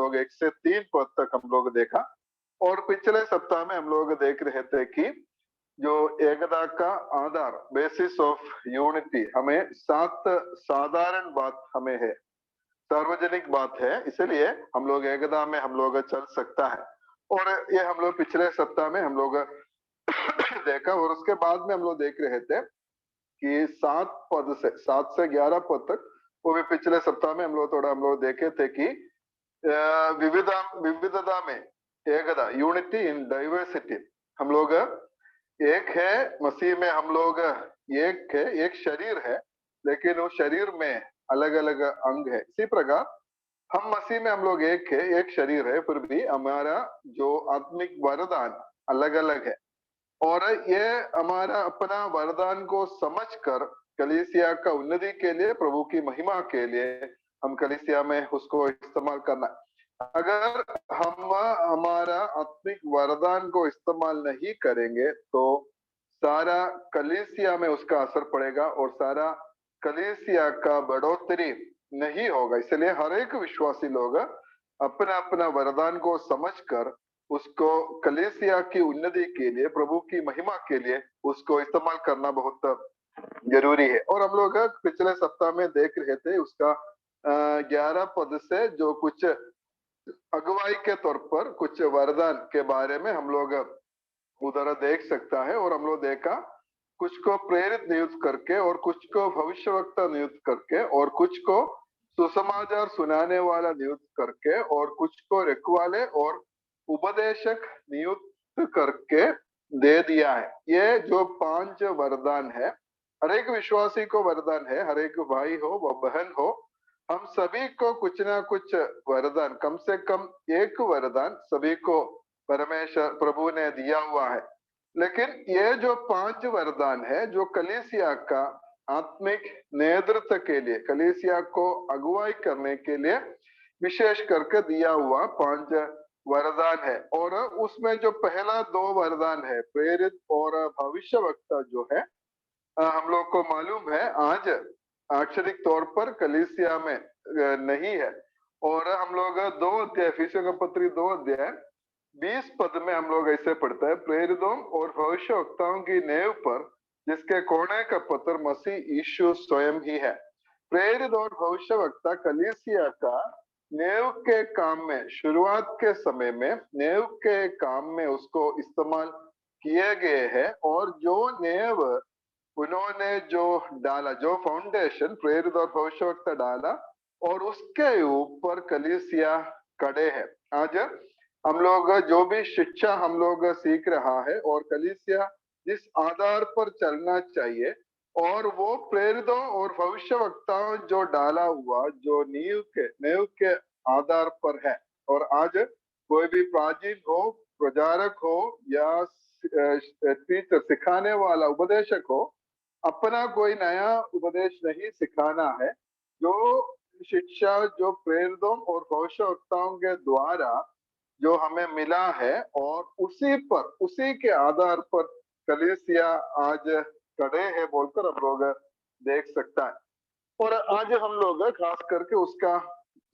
लोग 1 से 3 पद तक हम लोग देखा। और पिछले सप्ताह में हम लोग देख रहे थे कि जो एकता का आधार, बेसिस ऑफ यूनिटी, हमें 7 साधारण बात हमें है, सार्वजनिक बात है, इसलिए हम लोग एकता में हम लोग चल सकता है। और ये हम लोग पिछले सप्ताह में हम लोग देखा। और उसके बाद में हम लोग देख रहे थे कि 7 से 11 पद तक, वो भी पिछले सप्ताह में हम लोग देखे थे कि विविधता में एकता, यूनिटी इन डाइवर्सिटी। हम लोग एक है, मसीह में हम लोग एक है, एक शरीर है, लेकिन उस शरीर में अलग अलग अंग है। इसी प्रकार हम मसीह में हम लोग एक है, एक शरीर है, फिर भी हमारा जो आत्मिक वरदान अलग अलग है। और ये हमारा अपना वरदान को समझकर कलीसिया का उन्नति के लिए, प्रभु की महिमा के लिए हम कलीसिया में उसको इस्तेमाल करना। अगर हम हमारा आत्मिक वरदान को इस्तेमाल नहीं करेंगे तो सारा कलीसिया में उसका असर पड़ेगा और सारा कलीसिया का बढ़ोतरी नहीं होगा। इसलिए हर एक विश्वासी लोग अपना अपना वरदान को समझकर उसको कलीसिया की उन्नति के लिए, प्रभु की महिमा के लिए उसको इस्तेमाल करना बहुत जरूरी है। और हम लोग पिछले सप्ताह में देख रहे थे उसका 11 पद से जो कुछ अगुवाई के तौर पर कुछ वरदान के बारे में हम लोग उधर देख सकता है। और हम लोग देखा कुछ को प्रेरित नियुक्त करके, और कुछ को भविष्यवक्ता नियुक्त करके, और कुछ को सुसमाचार सुनाने वाला नियुक्त करके, और कुछ को रखवाले और उपदेशक नियुक्त करके दे दिया है। ये जो 5 वरदान है, हर एक विश्वासी को वरदान है, हर एक भाई हो व बहन हो, हम सभी को कुछ ना कुछ वरदान, कम से कम एक वरदान सभी को परमेश्वर प्रभु ने दिया हुआ है। लेकिन ये जो 5 वरदान है जो कलीसिया का आत्मिक नेतृत्व के लिए, कलीसिया को अगुवाई करने के लिए विशेष करके दिया हुआ 5 वरदान है। और उसमें जो पहला 2 वरदान है, प्रेरित और भविष्यवक्ता, जो है हम लोग को मालूम है आज अक्षरिक तौर पर कलीसिया में नहीं है। और हम लोग 2 अध्याय, इफिसियों का पत्री 2 अध्याय 20 पद में हम लोग ऐसे पढ़ते हैं, प्रेरितों और भविष्यवक्ताओं की नींव पर जिसके कोने का पत्थर मसीह यीशु स्वयं ही है। प्रेरित और भविष्यवक्ता कलीसिया का नींव के काम में, शुरुआत के समय में नींव के काम में उसको इस्तेमाल किए गए हैं। और जो नींव उन्होंने जो डाला, जो फाउंडेशन प्रेरित और भविष्यवक्ता डाला, और उसके ऊपर कलीसिया खड़े हैं। आज हम लोग जो भी शिक्षा हम लोग सीख रहा है, और कलीसिया जिस आधार पर चलना चाहिए, और वो प्रेरितों और भविष्यवक्ताओं जो डाला हुआ, जो नींव के आधार पर है। और आज कोई भी प्राचीन हो, प्रचारक हो, या टीचर, सिखाने वाला, उपदेशक हो, अपना कोई नया उपदेश नहीं सिखाना है। जो शिक्षा जो प्रेरितों और भविष्यवक्ताओं के द्वारा जो हमें मिला है, और उसी के आधार पर कलीसिया आज खड़े हैं बोलकर हम लोग देख सकता है। और आज हम लोग खास करके उसका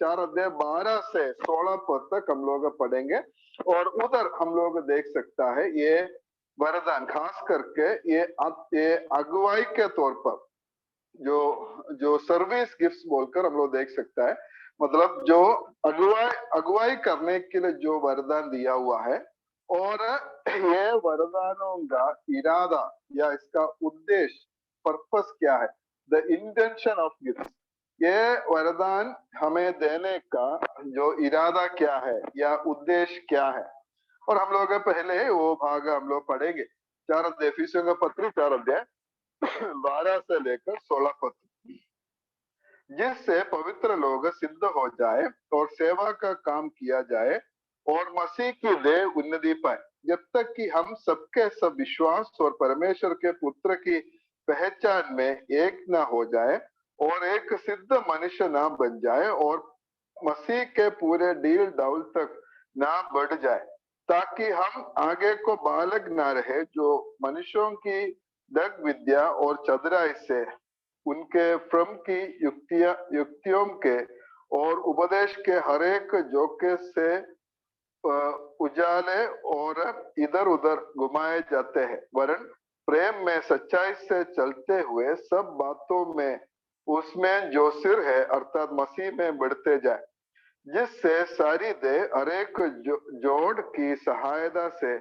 4 अध्याय 12 से 16 पद तक हम लोग पढ़ेंगे। और उधर हम लोग देख सकता है ये वरदान, खास करके ये अगुवाई के तौर पर जो सर्विस गिफ्ट्स बोलकर हम लोग देख सकता है। मतलब जो अगुवाई करने के लिए जो वरदान दिया हुआ है, और ये वरदानों का इरादा या इसका उद्देश्य, पर्पस क्या है, द इंटेंशन ऑफ गिफ्ट, ये वरदान हमें देने का जो इरादा क्या है या उद्देश्य क्या है। और हम लोग पहले वो भाग हम लोग पढ़ेंगे, 4 अध्याय, इफिसियों का पत्र 4 अध्याय 12 से लेकर 16 पद, जिससे पवित्र लोग सिद्ध हो जाए और सेवा का काम किया जाए और मसीह की देह उन्नति पाए, जब तक कि हम सबके सब विश्वास और परमेश्वर के पुत्र की पहचान में एक न हो जाए, और एक सिद्ध मनुष्य ना बन जाए, और मसीह के पूरे डील डाउल तक ना बढ़ जाए, ताकि हम आगे को बालक ना रहे, जो मनुष्यों की दग विद्या और चतुराई से, उनके भ्रम की युक्तियों के और उपदेश के हर एक झोंके से उजाले और इधर उधर घुमाए जाते हैं, वरन प्रेम में सच्चाई से चलते हुए सब बातों में उसमें जो सिर है अर्थात मसीह में बढ़ते जाए, जिससे सारी देह हर एक जोड़ की सहायता से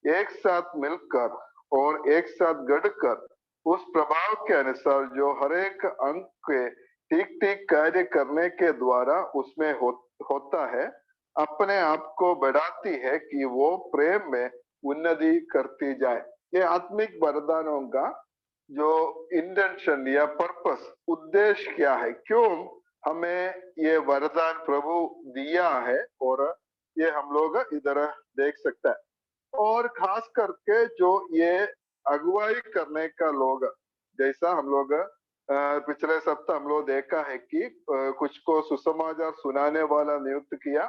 एक साथ मिलकर और एक साथ गढ़कर उस प्रभाव के अनुसार जो हर एक अंग के ठीक ठीक कार्य करने के द्वारा उसमें होता है, अपने आप को बढ़ाती है कि वो प्रेम में उन्नति करती जाए। ये आत्मिक वरदानों का जो इंटेंशन या पर्पस, उद्देश्य क्या है, क्यों हमें ये वरदान प्रभु दिया है, और ये हम लोग इधर देख सकते हैं। और खास करके जो ये अगुवाई करने का लोग, जैसा हम लोग पिछले सप्ताह हम लोग देखा है कि कुछ को सुसमाचार सुनाने वाला नियुक्त किया,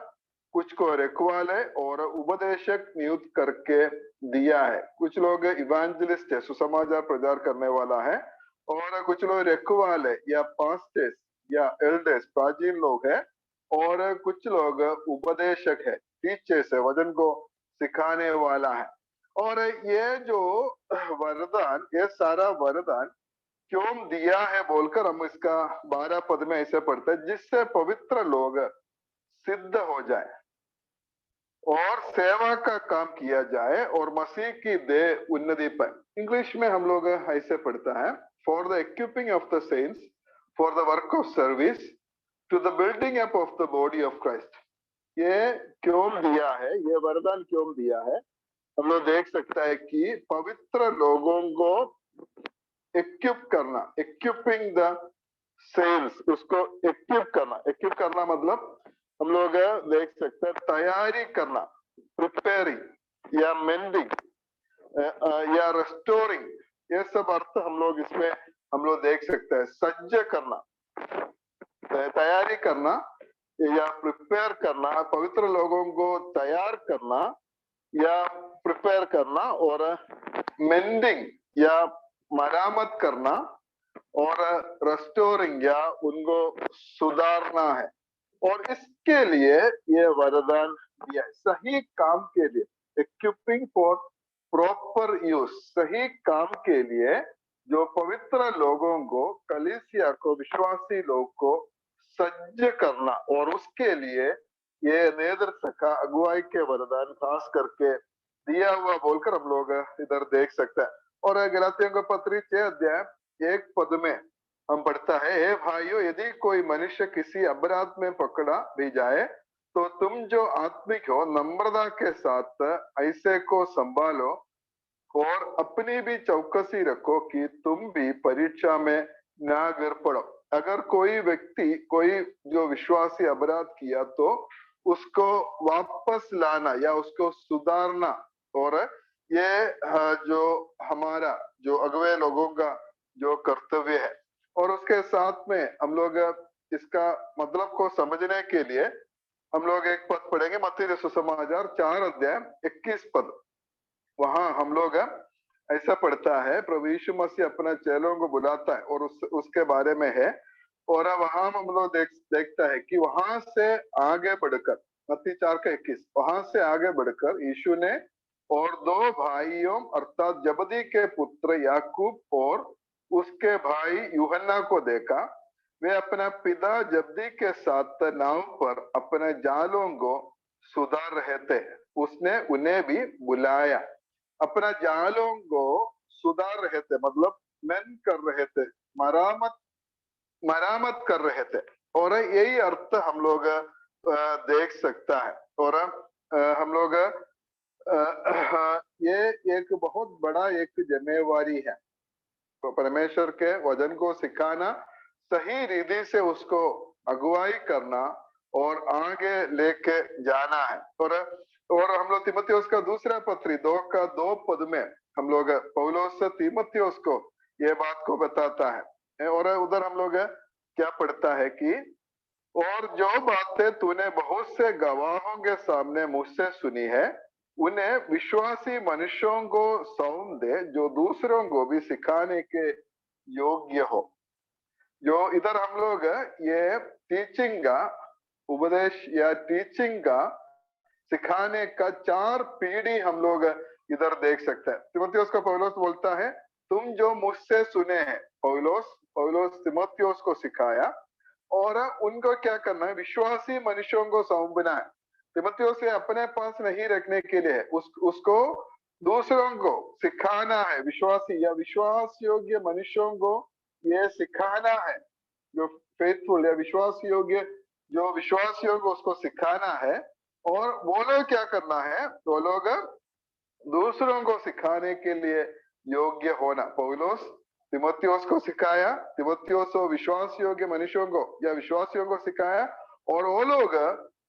कुछ को रखवाले और उपदेशक नियुक्त करके दिया है। कुछ लोग इवेंजलिस्ट है, सुसमाचार प्रचार करने वाला है, और कुछ लोग रखवाले या पास्टर्स या एल्डर्स प्राचीन लोग हैं, और कुछ लोग उपदेशक है, टीचर्स है, वचन को सिखाने वाला है। और ये जो वरदान, ये सारा वरदान क्यों दिया है बोलकर हम इसका 12 पद में ऐसे पढ़ते हैं, जिससे पवित्र लोग सिद्ध हो जाए और सेवा का काम किया जाए और मसीह की देह उन्नति पाए। इंग्लिश में हम लोग ऐसे पढ़ता है, for the equipping of the saints for the work of service to the building up of the body of Christ. ये क्यों दिया है, ये वरदान क्यों दिया है, हम लोग देख सकता है कि पवित्र लोगों को इक्विप करना, इक्विपिंग द सेल्स, उसको इक्विप करना मतलब हम लोग देख सकते हैं तैयारी करना, प्रिपेयरिंग या मेंडिंग या रेस्टोरिंग, ये सब अर्थ हम लोग इसमें हम लोग देख सकते हैं। सज्ज करना, तैयारी करना या प्रिपेयर करना, पवित्र लोगों को तैयार करना या प्रिपेयर करना, और मेंडिंग या मरामत करना, और रेस्टोरिंग या उनको सुधारना है। और इसके लिए ये वरदान दिया, सही काम के लिए, इक्विपिंग फॉर प्रॉपर यूज, सही काम के लिए जो पवित्र लोगों को, कलीसिया को, विश्वासी लोग को सज्ज करना, और उसके लिए ये नेतृत्व का अगुवाई के वरदान खास करके दिया हुआ बोलकर हम लोग इधर देख सकते हैं। और गलातियों का पत्री 6 अध्याय 1 पद में हम पढ़ता है, हे भाइयों, यदि कोई मनुष्य किसी अपराध में पकड़ा भी जाए तो तुम जो आत्मिक हो नम्रता के साथ ऐसे को संभालो और अपनी भी चौकसी रखो कि तुम भी परीक्षा में ना गिर पड़ो। अगर कोई व्यक्ति, कोई जो विश्वासी अपराध किया तो उसको वापस लाना या उसको सुधारना, और ये जो हमारा जो अगुवे लोगों का जो कर्तव्य है। और उसके साथ में हम लोग इसका मतलब को समझने के लिए हम लोग एक पद पढ़ेंगे, मत्ती सुसमाचार 4 अध्याय 21 पद। वहां हम लोग ऐसा पढ़ता है, प्रभु यीशु मसीह अपने चेलों को बुलाता है और उसके बारे में है, और वहां हम लोग देखता है कि वहां से आगे बढ़कर, मत्ती 4 का 21, वहां से आगे बढ़कर यीशु ने और 2 भाइयों अर्थात जबदी के पुत्र याकूब और उसके भाई यूहन्ना को देखा। वे अपना पिता जबदी के साथ नाव पर अपने जालों को सुधार रहे थे। उसने उन्हें भी बुलाया। अपना जालों को सुधार रहे थे मतलब मेन कर रहे थे, मरामत कर रहे थे, और यही अर्थ हम लोग देख सकता है। और हम लोग ये एक बहुत बड़ा एक जिम्मेवारी है, तो परमेश्वर के वचन को सिखाना, सही रीति से उसको अगुवाई करना और आगे लेके जाना है। और हम लोग तीमुथियुस का दूसरा पत्री 2 का 2 पद में हम लोग पौलुस तीमुथियुस को ये बात को बताता है, और उधर हम लोग क्या पढ़ता है कि और जो बातें तूने बहुत से गवाहों के सामने मुझसे सुनी है उन्हें विश्वासी मनुष्यों को सौंप दे, जो दूसरों को भी सिखाने के योग्य हो। जो इधर हम लोग ये टीचिंग का उपदेश या टीचिंग का सिखाने का 4 पीढ़ी हम लोग इधर देख सकते हैं। तिमोथियुस को पौलुस बोलता है तुम जो मुझसे सुने हैं, पौलुस तिमोथियुस को सिखाया और उनको क्या करना है, विश्वासी मनुष्यों को सौंपना है। तिमोथियुस से अपने पास नहीं रखने के लिए उसको दूसरों को सिखाना है। विश्वासी या विश्वास योग्य मनुष्यों को ये सिखाना है, जो फेथफुल या विश्वास योग्य, जो विश्वास योग्य उसको सिखाना है। और वो लोग क्या करना है, वो लोग दूसरों को सिखाने के लिए योग्य होना। पौलुस तिमोथियुस को सिखाया, तिमोथियुस विश्वास योग्य मनुष्यों को या विश्वासियों को सिखाया और वो लोग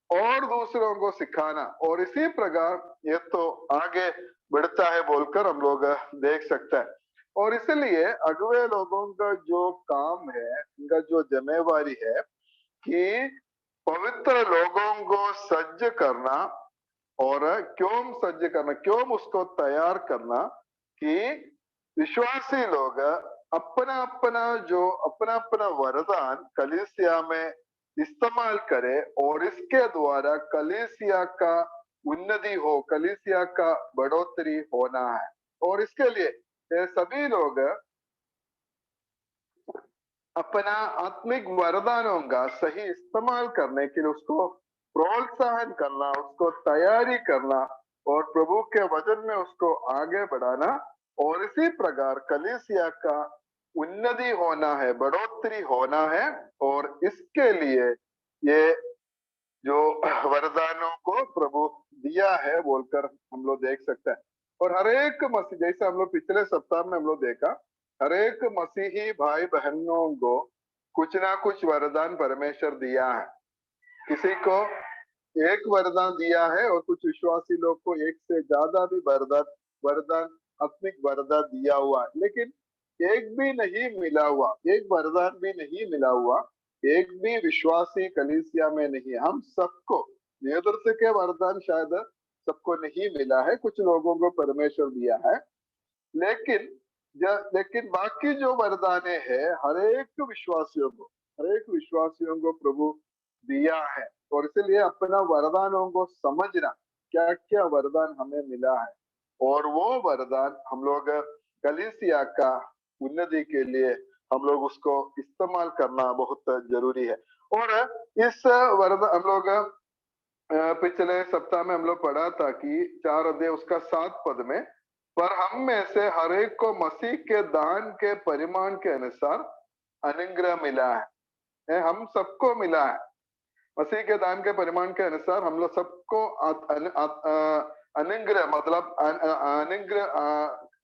और दूसरों को सिखाना, और इसी प्रकार ये तो आगे बढ़ता है बोलकर हम लोग देख सकते हैं। और इसलिए अगुवे लोगों का जो काम है, इनका जो जिम्मेवारी है कि पवित्र लोगों को सज्ज करना, और क्यों सज्ज करना, क्यों उसको तैयार करना कि विश्वासी लोग अपना अपना वरदान कलीसिया में इस्तेमाल करे और इसके द्वारा कलीसिया का उन्नति हो, कलीसिया का बढ़ोतरी होना है। और इसके लिए ये सभी लोग अपना आत्मिक वरदानों का सही इस्तेमाल करने के लिए उसको प्रोत्साहन करना, उसको तैयारी करना और प्रभु के वचन में उसको आगे बढ़ाना, और इसी प्रकार कलीसिया का उन्नति होना है, बढ़ोतरी होना है। और इसके लिए ये जो वरदानों को प्रभु दिया है बोलकर हम लोग देख सकते हैं। और हर एक मसीह, जैसे हम लोग पिछले सप्ताह में हम लोग देखा, हर एक मसीही भाई बहनों को कुछ ना कुछ वरदान परमेश्वर दिया है। किसी को एक वरदान दिया है और कुछ विश्वासी लोग को एक से ज्यादा भी वरदान आत्मिक वरदान दिया हुआ है। लेकिन एक भी नहीं मिला हुआ, एक वरदान भी नहीं मिला हुआ, एक भी विश्वासी कलीसिया में नहीं। हम सबको नेतृत्व के वरदान शायद सबको नहीं मिला है, कुछ लोगों को परमेश्वर दिया है, लेकिन बाकी जो वरदाने हैं हर एक विश्वासियों को प्रभु दिया है। और इसलिए अपना वरदानों को समझना, क्या क्या वरदान हमें मिला है, और वो वरदान हम लोग कलीसिया का उन्नति के लिए हम लोग उसको इस्तेमाल करना बहुत जरूरी है। और इस वरदान हम लोग पिछले सप्ताह में हम लोग पढ़ा था कि 4 अध्याय उसका 7 पद में, पर हम में से हर एक को मसीह के दान के परिमाण के अनुसार अनुग्रह मिला है। हम सबको मिला है मसीह के दान के परिमाण के अनुसार, हम लोग सबको अनुग्रह मतलब अनुग्रह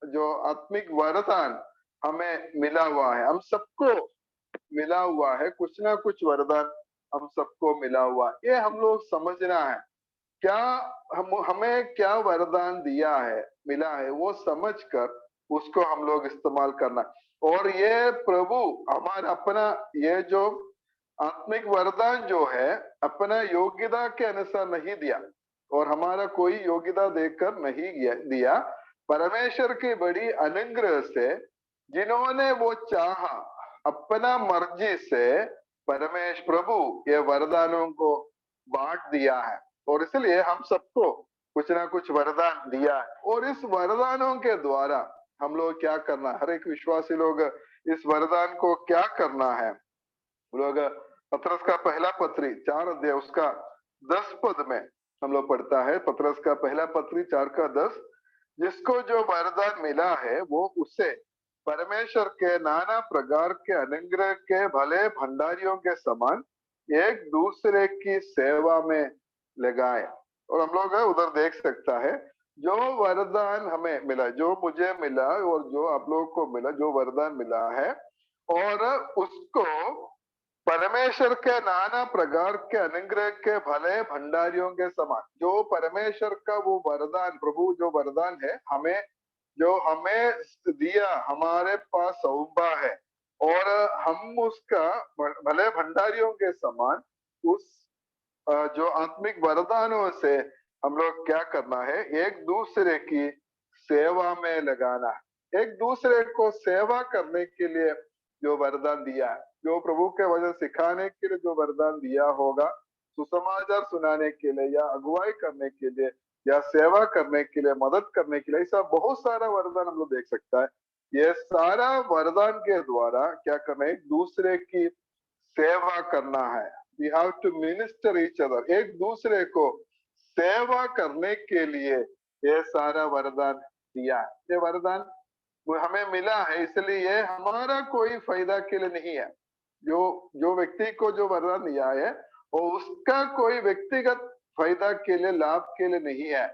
जो आत्मिक वरदान हमें मिला हुआ है। हम सबको मिला हुआ है, कुछ ना कुछ वरदान हम सबको मिला हुआ है। ये हम लोग समझना है, क्या हमें क्या वरदान दिया है, मिला है, वो समझकर उसको हम लोग इस्तेमाल करना। और ये प्रभु हमारा अपना ये जो आत्मिक वरदान जो है अपना योग्यता के अनुसार नहीं दिया, और हमारा कोई योग्यता देकर नहीं दिया, परमेश्वर की बड़ी अनुग्रह से जिन्होंने वो चाहा अपना मर्जी से प्रभु ये वरदानों को बांट दिया है। और इसलिए हम सबको कुछ ना कुछ वरदान दिया है, और इस वरदानों के द्वारा हम लोग क्या करना, हर एक विश्वासी लोग इस वरदान को क्या करना है। लोग पतरस का पहला पत्री 4 अध्याय उसका 10 पद में हम लोग पढ़ता है, पतरस का पहला पत्री 4 का 10, जिसको जो वरदान मिला है वो उसे परमेश्वर के नाना प्रकार के अनुग्रह के भले भंडारियों के समान एक दूसरे की सेवा में लगाए। और हम लोग उधर देख सकता है जो वरदान हमें मिला, जो मुझे मिला और जो आप लोगों को मिला, जो वरदान मिला है, और उसको परमेश्वर के नाना प्रकार के अनुग्रह के भले भंडारियों के समान, जो परमेश्वर का वो वरदान, प्रभु जो वरदान है हमें, जो हमें दिया, हमारे पास सौंपा है, और हम उसका भले भंडारियों के समान उस जो आत्मिक वरदानों से हम लोग क्या करना है, एक दूसरे की सेवा में लगाना, एक दूसरे को सेवा करने के लिए जो वरदान दिया है, जो प्रभु के वचन सिखाने के लिए जो वरदान दिया होगा, सुसमाचार सुनाने के लिए या अगुवाई करने के लिए या सेवा करने के लिए, मदद करने के लिए, ऐसा बहुत सारा वरदान हम लोग देख सकता है। ये सारा वरदान के द्वारा क्या करना है? एक दूसरे की सेवा करना है। We have to minister each other, एक दूसरे को सेवा करने के लिए ये सारा वरदान दिया है। ये वरदान हमें मिला है, इसलिए ये हमारा कोई फायदा के लिए नहीं है। जो जो व्यक्ति को जो वरदान दिया है वो उसका कोई व्यक्तिगत फायदा के लिए, लाभ के लिए नहीं है।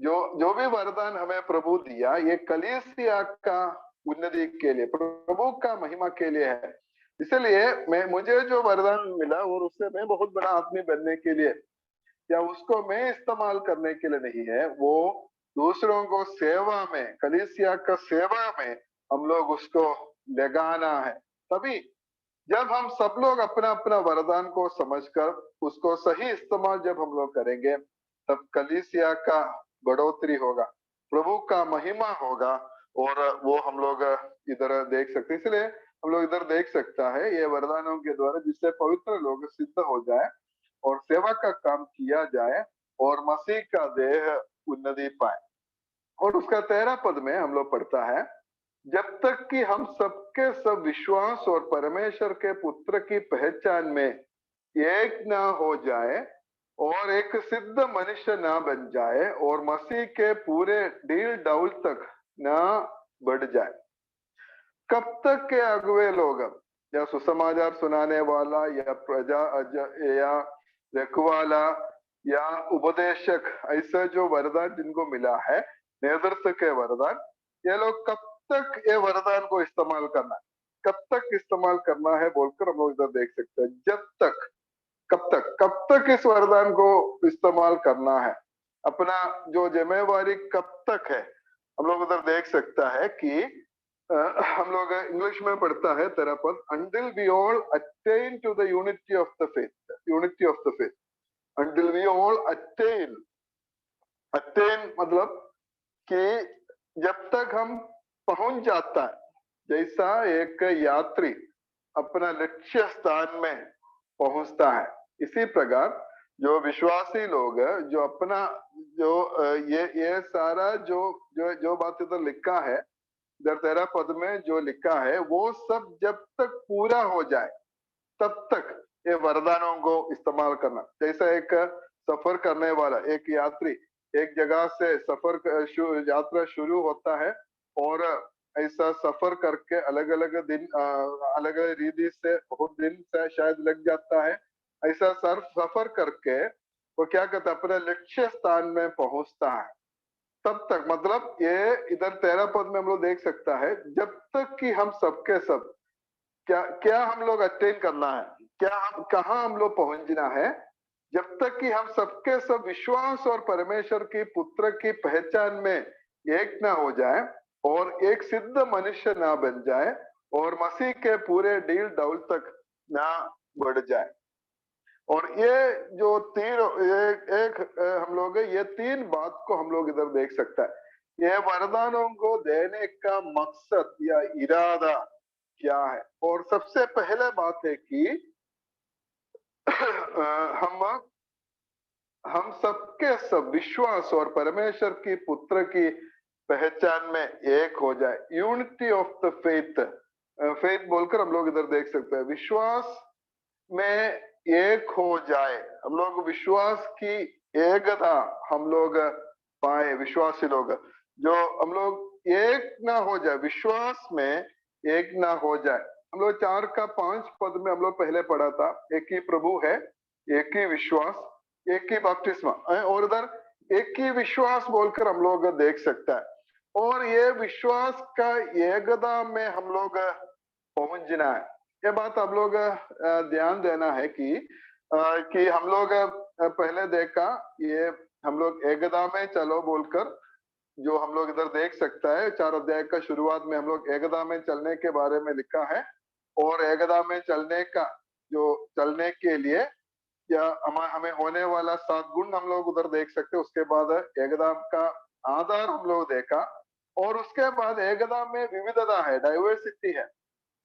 जो जो भी वरदान हमें प्रभु दिया, ये कलीसिया का उन्नति के लिए, प्रभु का महिमा के लिए है। इसलिए मुझे जो वरदान मिला और उससे मैं बहुत बड़ा आदमी बनने के लिए या उसको मैं इस्तेमाल करने के लिए नहीं है, वो दूसरों को सेवा में, कलीसिया का सेवा में हम लोग उसको लगाना है। तभी जब हम सब लोग अपना अपना वरदान को समझकर उसको सही इस्तेमाल जब हम लोग करेंगे, तब कलीसिया का बढ़ोतरी होगा, प्रभु का महिमा होगा। और वो हम लोग इधर देख सकते हैं। इसलिए हम लोग इधर देख सकता है ये वरदानों के द्वारा जिससे पवित्र लोग सिद्ध हो जाए और सेवा का काम किया जाए और मसीह का देह उन्नति पाए। और उसका 13 पद में हम लोग पढ़ता है, जब तक कि हम सबके सब विश्वास और परमेश्वर के पुत्र की पहचान में एक न हो जाए और एक सिद्ध मनुष्य ना बन जाए और मसीह के पूरे डील डाउल तक ना बढ़ जाए। कब तक के अगुवे लोग या सुसमाचार सुनाने वाला या प्रजा या रखवाला या उपदेशक, ऐसा जो वरदान जिनको मिला है, नेतृत्व के वरदान, ये लोग कब तक ये वरदान को इस्तेमाल करना है, कब तक इस्तेमाल करना है बोलकर हम लोग इधर देख सकते हैं। जब तक, कब तक इस वरदान को इस्तेमाल करना है, अपना जो जिम्मेवारी कब तक है, हम लोग उधर देख सकता है कि हम लोग इंग्लिश में पढ़ता है 13 पद, until we all attain to the unity of the faith, unity of the faith, until we all attain मतलब कि जब तक हम पहुंच जाता है, जैसा एक यात्री अपना लक्ष्य स्थान में पहुंचता है, इसी प्रकार जो विश्वासी लोग जो अपना जो ये सारा जो जो जो बात इधर लिखा है, इधर 13 पद में जो लिखा है, वो सब जब तक पूरा हो जाए तब तक ये वरदानों को इस्तेमाल करना। जैसा एक सफर करने वाला, एक यात्री एक जगह से सफर यात्रा शुरू होता है और ऐसा सफर करके अलग अलग दिन अलग अलग रीति से बहुत दिन से शायद लग जाता है। ऐसा सफर करके वो क्या कहता है, अपने लक्ष्य स्थान में पहुंचता है। तब तक मतलब ये इधर 13 पद में हम लोग देख सकता है, जब तक कि हम सबके सब क्या हम लोग अटेन करना है, क्या हम कहाँ हम लोग पहुंचना है, जब तक कि हम सबके सब विश्वास और परमेश्वर की पुत्र की पहचान में एक ना हो जाए और एक सिद्ध मनुष्य ना बन जाए और मसीह के पूरे डील डाउल तक ना बढ़ जाए। और ये जो एक हम लोग ये 3 बात को हम लोग इधर देख सकता है। ये वरदानों को देने का मकसद या इरादा क्या है? और सबसे पहले बात है कि हम सबके सब विश्वास और परमेश्वर की पुत्र की पहचान में एक हो जाए। Unity of the faith, faith बोलकर हम लोग इधर देख सकते हैं, विश्वास में एक हो जाए। हम लोग विश्वास की एकता हम लोग पाए, विश्वासी लोग जो हम लोग एक ना हो जाए, विश्वास में एक ना हो जाए। हम लोग 4 का 5 पद में हम लोग पहले पढ़ा था, एक ही प्रभु है, एक ही विश्वास, एक ही बपतिस्मा, और इधर एक ही विश्वास बोलकर हम लोग देख सकता है। और ये विश्वास का एकता में हम लोग पहुंचना है। ये बात हम लोग ध्यान देना है कि हम लोग पहले देखा, ये हम लोग एकता में चलो बोलकर जो हम लोग इधर देख सकता है, 4 अध्याय का शुरुआत में हम लोग एकता में चलने के बारे में लिखा है। और एकता में चलने का जो चलने के लिए या हमें होने वाला 7 गुण हम लोग उधर देख सकते हैं। उसके बाद एकता का आधार हम लोग देखा और उसके बाद एकता में विविधता है, डाइवर्सिटी है,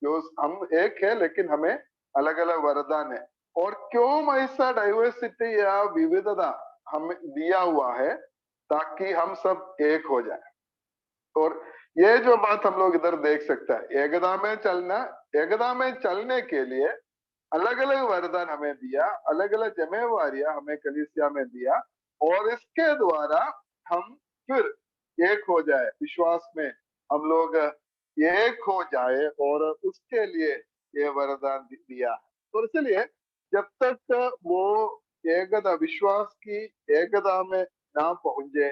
जो हम एक है लेकिन हमें अलग अलग वरदान है। और क्यों ऐसा डाइवर्सिटी या विविधता हमें दिया हुआ है, ताकि हम सब एक हो जाए। और ये जो बात हम लोग इधर देख सकते हैं, एकता में चलना, एकता में चलने के लिए अलग अलग वरदान हमें दिया, अलग अलग जिम्मेवारियां हमें कलीसिया में दिया, और इसके द्वारा हम फिर एक हो जाए, विश्वास में हम लोग एक हो जाए, और उसके लिए ये वरदान दिया। तो इसलिए जब तक वो एकता, विश्वास की एकता में ना पहुंचे,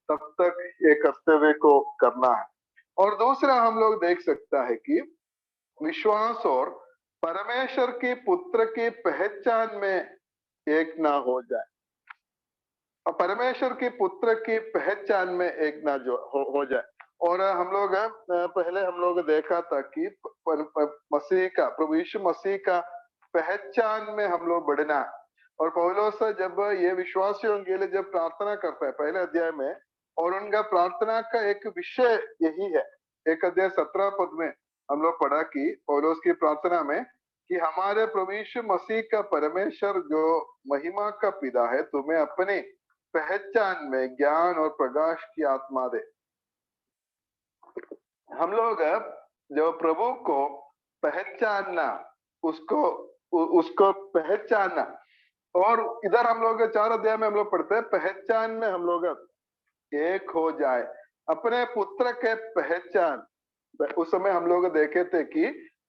तब तक ये कर्तव्य को करना है। और दूसरा हम लोग देख सकता है कि विश्वास और परमेश्वर की पुत्र की पहचान में एक ना हो जाए, और परमेश्वर की पुत्र की पहचान में एक ना जो हो जाए। और हम लोग पहले हम लोग देखा था कि मसीह का, प्रभु यीशु मसीह का पहचान में हम लोग बढ़ना। और पौलुस जब ये विश्वासियों के लिए जब प्रार्थना करता है पहले अध्याय में, और उनका प्रार्थना का एक विषय यही है, 1 अध्याय 17 पद में हम लोग पढ़ा कि पौलुस की प्रार्थना में कि हमारे प्रभु यीशु मसीह का परमेश्वर जो महिमा का पिता है, तुम्हें अपने पहचान में ज्ञान और प्रकाश की आत्मा दे। हम लोग जो प्रभु को पहचानना, उसको उसको पहचानना, और इधर हम लोग 4 अध्याय में हम लोग पढ़ते हैं, पहचान में हम लोग एक हो जाए, अपने पुत्र के पहचान। उस समय हम लोग देखे थे कि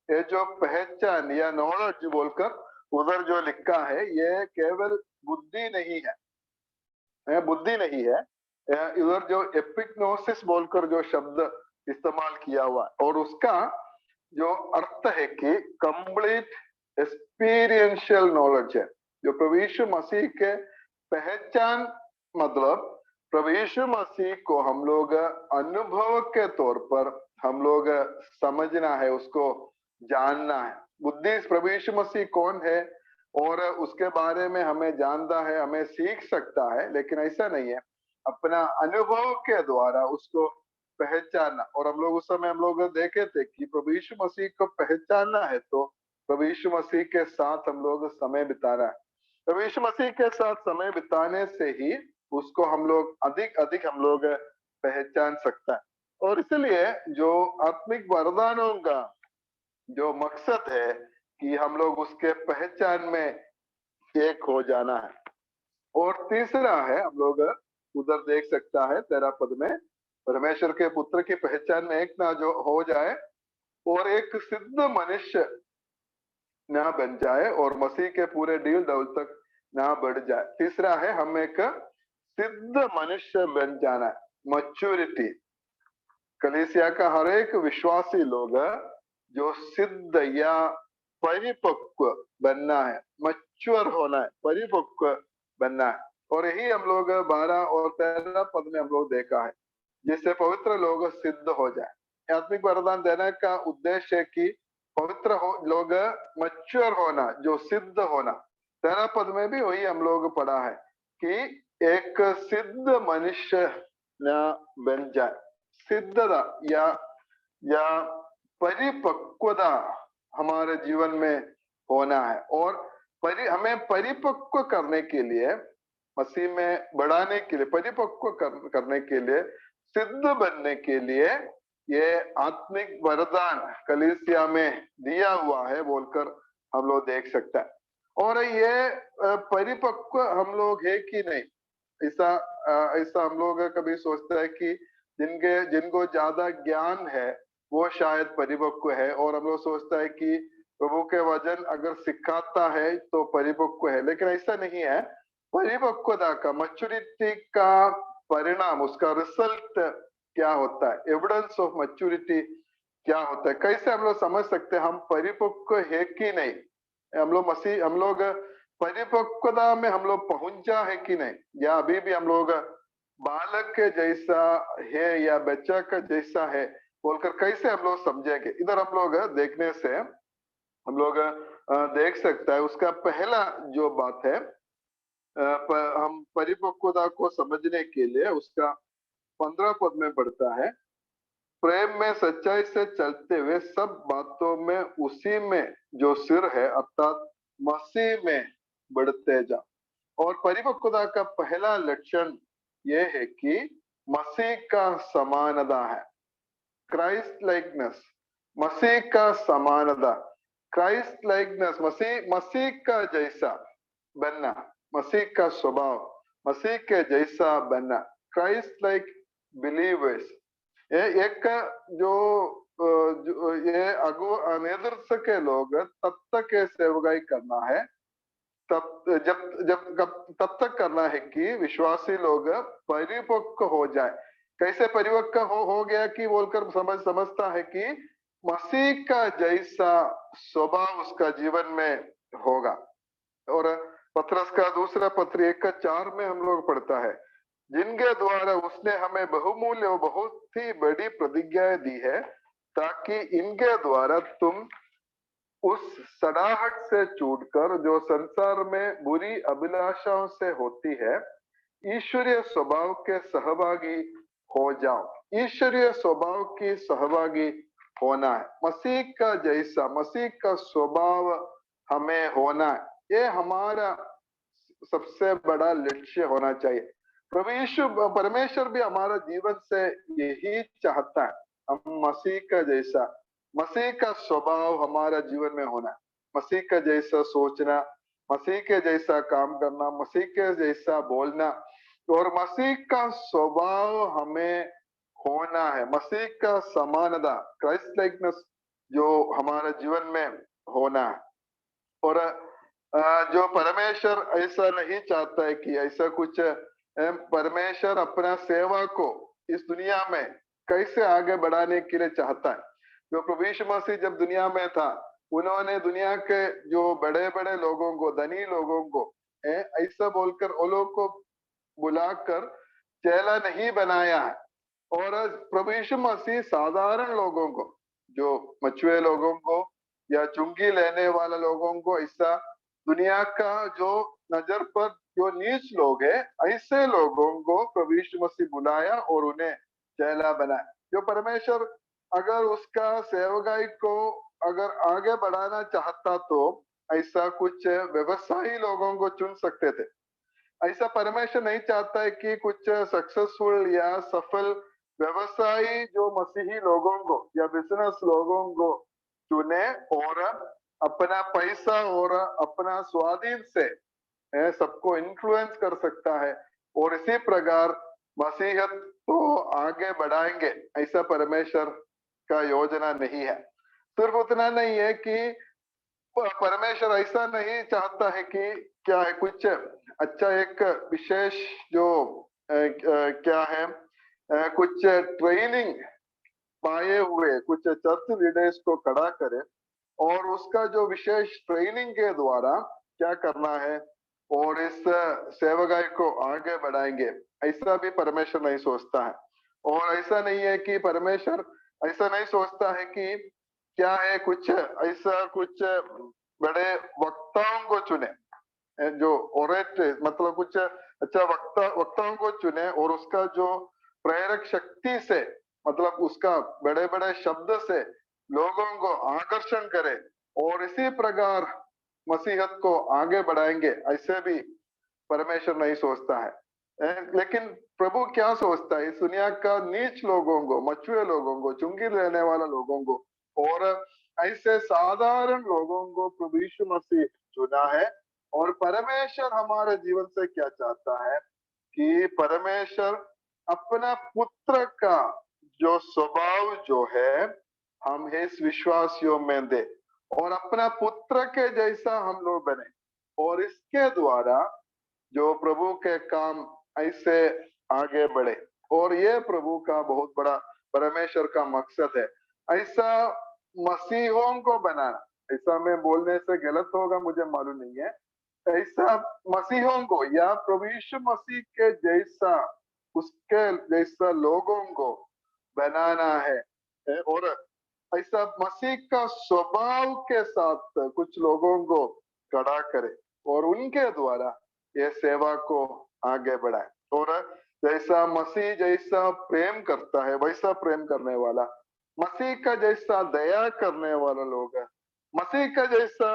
ये जो पहचान या नॉलेज बोलकर उधर जो लिखा है, ये केवल बुद्धि नहीं है, बुद्धि नहीं है, इधर जो एपिग्नोसिस बोलकर जो शब्द इस्तेमाल किया हुआ है, और उसका जो अर्थ है कि कंप्लीट एक्सपीरियंशियल नॉलेज है। जो प्रभु यीशु मसीह के पहचान मतलब प्रभु यीशु मसीह को हम लोग अनुभव के तौर पर हम लोग समझना है, उसको जानना है। बुद्धि प्रभु यीशु मसीह कौन है और उसके बारे में हमें जानता है, हमें सीख सकता है, लेकिन ऐसा नहीं है, अपना अनुभव के द्वारा उसको पहचानना। और हम लोग उस समय हम लोग देखे थे कि प्रभु यीशु मसीह को पहचानना है तो प्रभु यीशु मसीह के साथ हम लोग समय बिताना है। प्रभु यीशु मसीह के साथ समय बिताने से ही उसको हम लोग अधिक अधिक हम लोग पहचान सकता है। और इसलिए जो आत्मिक वरदानों का जो मकसद है कि हम लोग उसके पहचान में एक हो जाना है। और तीसरा है, हम लोग उधर देख सकता है 13 पद में, परमेश्वर के पुत्र की पहचान में एक ना जो हो जाए और एक सिद्ध मनुष्य ना बन जाए और मसीह के पूरे डील दौल तक ना बढ़ जाए। तीसरा है, हम एक सिद्ध मनुष्य बन जाना है, मैच्योरिटी। कलीसिया का हर एक विश्वासी लोग जो सिद्ध या परिपक्व बनना है, मैच्योर होना है, परिपक्व बनना है। और यही हम लोग 12 और 13 पद में हम लोग देखा है, जिससे पवित्र लोग सिद्ध हो जाए। आत्मिक वरदान देने का उद्देश्य है कि पवित्र लोग मैच्योर होना, जो सिद्ध होना। 13 पद में भी वही हम लोग पढ़ा है कि एक सिद्ध मनुष्य न बन जाए। सिद्धता या परिपक्वता हमारे जीवन में होना है। और हमें परिपक्व करने के लिए, मसीह में बढ़ाने के लिए, परिपक्व करने के लिए, सिद्ध बनने के लिए ये आत्मिक वरदान कलीसिया में दिया हुआ है बोलकर हम लोग देख सकते हैं। और ये परिपक्व हम लोग है कि नहीं, ऐसा हम लोग कभी सोचते हैं कि जिनको ज्यादा ज्ञान है वो शायद परिपक्व है, और हम लोग सोचता है कि प्रभु के वचन अगर सिखाता है तो परिपक्व है, लेकिन ऐसा नहीं है। परिपक्वता का, मैच्योरिटी का परिणाम, उसका रिजल्ट क्या होता है, एविडेंस ऑफ मैच्योरिटी क्या होता है, कैसे हम लोग समझ सकते हैं हम परिपक्व है कि नहीं, हम लोग परिपक्वता में हम लोग पहुंचा है कि नहीं, या अभी भी हम लोग बालक के जैसा है या बच्चा का जैसा है बोलकर कैसे हम लोग समझेंगे। इधर हम लोग देखने से हम लोग देख सकता है, उसका पहला जो बात है, हम परिपक्वता को समझने के लिए उसका 15 पद में पढ़ता है, प्रेम में सच्चाई से चलते हुए सब बातों में उसी में जो सिर है अर्थात मसीह में बढ़ते जाओ। और परिपक्वता का पहला लक्षण यह है कि मसीह का समानता है, क्राइस्ट लाइकनेस, मसीह का समानता, क्राइस्ट लाइकनेस, मसीह मसीह का जैसा बनना, मसीह का स्वभाव, मसीह के जैसा बनना, क्राइस्ट लाइक बिलीवर्स। ये एक जो ये नेतृत्व के लोग तब तक ये सेवकाई करना है, तब तब तक करना है कि विश्वासी लोग परिपक्व हो जाए। कैसे परिपक्व हो गया कि बोलकर समझता है कि मसीह का जैसा स्वभाव उसका जीवन में होगा। और पत्रस का दूसरा पत्र 1:4 में हम लोग पढ़ता है, जिनके द्वारा उसने हमें बहुमूल्य और बहुत ही बड़ी प्रतिज्ञाएं दी है, ताकि इनके द्वारा तुम उस सड़ाहट से छूटकर जो संसार में बुरी अभिलाषाओं से होती है, ईश्वरीय स्वभाव के सहभागी हो जाओ। ईश्वरीय स्वभाव की सहभागी होना है, मसीह का जैसा, मसीह का स्वभाव हमें होना है। ये हमारा सबसे बड़ा लक्ष्य होना चाहिए। प्रभु यीशु परमेश्वर भी हमारा जीवन से यही चाहता है, हम मसीह का जैसा, मसीह का स्वभाव हमारा जीवन में होना, मसीह का जैसा सोचना, मसीह के जैसा काम करना, मसीह के जैसा बोलना, और मसीह का स्वभाव हमें होना है, मसीह का समानता, क्राइस्ट लाइकनेस जो हमारा जीवन में होना है। और जो परमेश्वर ऐसा नहीं चाहता है कि ऐसा कुछ, परमेश्वर अपना सेवा को इस दुनिया में कैसे आगे बढ़ाने के लिए चाहता है। जो प्रभु यीशु मसीह जब दुनिया में था, उन्होंने दुनिया के जो बड़े बड़े लोगों को, धनी लोगों को ऐसा बोलकर वो लोग को बुलाकर चेला नहीं बनाया है। और प्रभु यीशु मसीह साधारण लोगों को, जो मछुए लोगों को या चुंगी लेने वाले लोगों को, ऐसा दुनिया का जो नजर पर जो नीच लोग है, ऐसे लोगों को प्रभु यीशु मसीह बुलाया और उन्हें चेला बनाया। जो परमेश्वर अगर उसका सेवकाई को अगर आगे बढ़ाना चाहता तो ऐसा कुछ व्यवसायी लोगों को चुन सकते थे। ऐसा परमेश्वर नहीं चाहता है कि कुछ सक्सेसफुल या सफल व्यवसायी जो मसीही लोगों को या बिजनेस लोगों को चुने और अपना पैसा और अपना स्वाधीन से सबको इन्फ्लुएंस कर सकता है और इसी प्रकार मसीहत को आगे बढ़ाएंगे, ऐसा परमेश्वर का योजना नहीं है। सिर्फ उतना नहीं है कि परमेश्वर ऐसा नहीं चाहता है कि क्या है कुछ अच्छा एक विशेष जो क्या है कुछ ट्रेनिंग पाए हुए कुछ चर्च लीडर्स को खड़ा करे और उसका जो विशेष ट्रेनिंग के द्वारा क्या करना है और इस सेवकाई को आगे बढ़ाएंगे, ऐसा भी परमेश्वर नहीं सोचता है। और ऐसा नहीं है कि परमेश्वर ऐसा नहीं सोचता है कि क्या है कुछ ऐसा कुछ बड़े वक्ताओं को चुने, जो ओरेट मतलब कुछ अच्छा वक्ताओं को चुने और उसका जो प्रेरक शक्ति से मतलब उसका बड़े बड़े शब्द से लोगों को आकर्षण करे और इसी प्रकार मसीहत को आगे बढ़ाएंगे, ऐसे भी परमेश्वर नहीं सोचता है। लेकिन प्रभु क्या सोचता है, इस दुनिया का नीच लोगों को, मछुए लोगों को, चुंगी लेने वाले लोगों को और ऐसे साधारण लोगों को प्रभु यीशु मसीह चुना है। और परमेश्वर हमारे जीवन से क्या चाहता है कि परमेश्वर अपना पुत्र का जो स्वभाव जो है हम इस विश्वासियों में दे और अपना पुत्र के जैसा हम लोग बने और इसके द्वारा जो प्रभु के काम ऐसे आगे बढ़े। और ये प्रभु का बहुत बड़ा परमेश्वर का मकसद है, ऐसा मसीहों को बनाना। ऐसा मैं बोलने से गलत होगा मुझे मालूम नहीं है, ऐसा मसीहों को या प्रभु यीशु मसीह के जैसा उसके जैसा लोगों को बनाना है और ऐसा मसीह का स्वभाव के साथ कुछ लोगों को खड़ा करे और उनके द्वारा ये सेवा को आगे बढ़ाए। और जैसा मसीह जैसा प्रेम करता है वैसा प्रेम करने वाला, मसीह का जैसा दया करने वाला लोग है, मसीह का जैसा